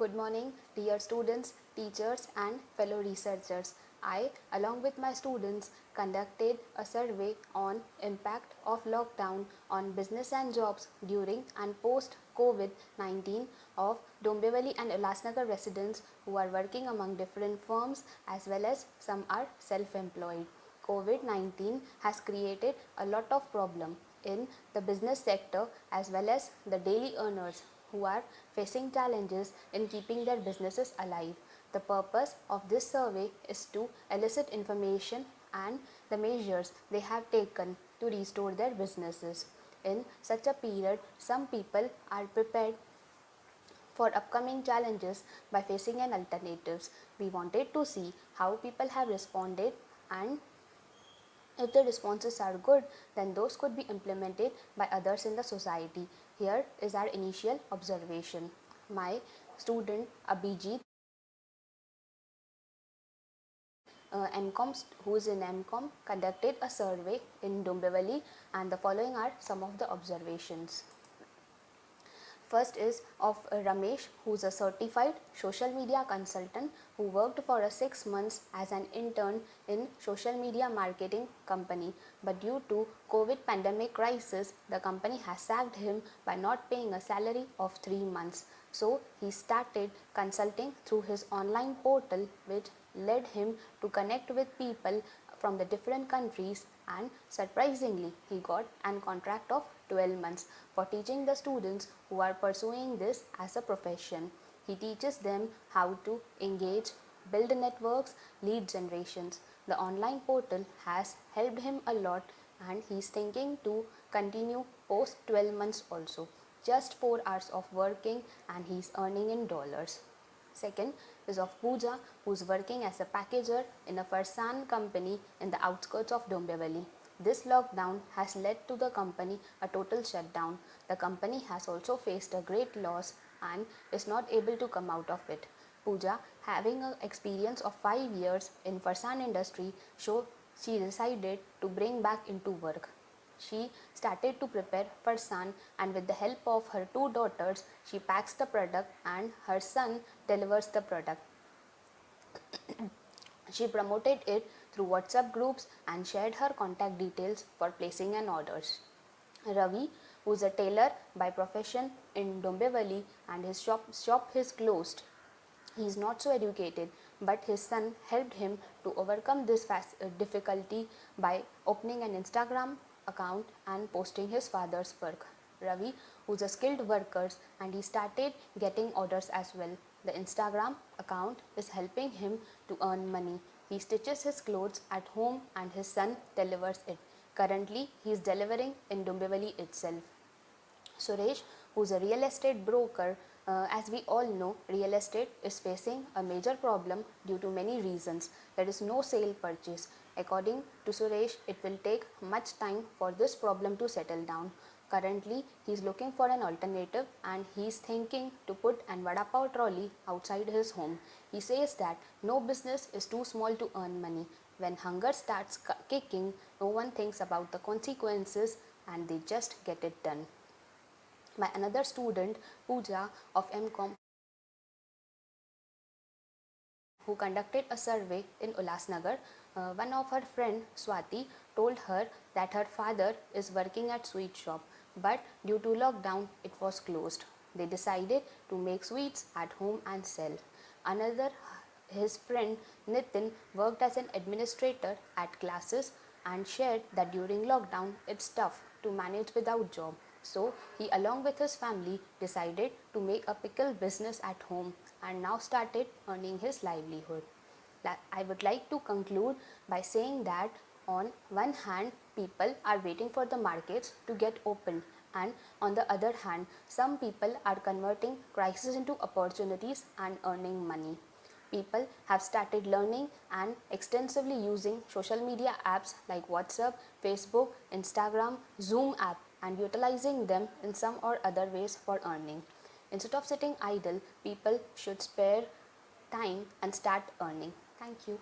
Good morning, dear students, teachers, and fellow researchers. I, along with my students, conducted a survey on impact of lockdown on business and jobs during and post COVID-19 of Dombivli and Ulasnagar residents who are working among different firms as well as some are self-employed. COVID-19 has created a lot of problem in the business sector as well as the daily earners who are facing challenges in keeping their businesses alive. The purpose of this survey is to elicit information and the measures they have taken to restore their businesses. In such a period, some people are prepared for upcoming challenges by facing an alternatives. We wanted to see how people have responded, and if the responses are good, then those could be implemented by others in the society. Here is our initial observation. My student Abhijit, who is in MCOM, conducted a survey in Dombivli, and the following are some of the observations. First is of Ramesh, who is a certified social media consultant who worked for 6 months as an intern in social media marketing company. But due to COVID pandemic crisis, the company has sacked him by not paying a salary of 3 months. So he started consulting through his online portal, which led him to connect with people from the different countries, and surprisingly he got an contract of 12 months for teaching the students who are pursuing this as a profession. He teaches them how to engage, build networks, lead generations. The online portal has helped him a lot, and he is thinking to continue post 12 months also. Just 4 hours of working and he is earning in dollars. Second is of Pooja, who is working as a packager in a Farsan company in the outskirts of Dombivli. This lockdown has led to the company a total shutdown. The company has also faced a great loss and is not able to come out of it. Pooja, having an experience of 5 years in Farsan industry, so she decided to bring back into work. She started to prepare farsan, and with the help of her 2 daughters, she packs the product and her son delivers the product. She promoted it through WhatsApp groups and shared her contact details for placing an orders. Ravi, who is a tailor by profession in Dombivli, and his shop is closed. He is not so educated, but his son helped him to overcome this difficulty by opening an Instagram account and posting his father's work. Ravi, who is a skilled worker, and he started getting orders as well. The Instagram account is helping him to earn money. He stitches his clothes at home and his son delivers it. Currently, he is delivering in Dombivli itself. Suresh, who's a real estate broker, as we all know, real estate is facing a major problem due to many reasons. There is no sale purchase. According to Suresh, it will take much time for this problem to settle down. Currently, he is looking for an alternative, and he is thinking to put an vada pav trolley outside his home. He says that no business is too small to earn money. When hunger starts kicking, no one thinks about the consequences and they just get it done. My another student, Pooja of MCOM, who conducted a survey in Ulasnagar, one of her friend Swati told her that her father is working at sweet shop, but due to lockdown it was closed. They decided to make sweets at home and sell. Another, his friend Nitin, worked as an administrator at classes and shared that during lockdown it's tough to manage without job. So he, along with his family, decided to make a pickle business at home and now started earning his livelihood. I would like to conclude by saying that on one hand, people are waiting for the markets to get opened, and on the other hand, some people are converting crisis into opportunities and earning money. People have started learning and extensively using social media apps like WhatsApp, Facebook, Instagram, Zoom app, and utilizing them in some or other ways for earning. Instead of sitting idle, people should spare time and start earning. Thank you.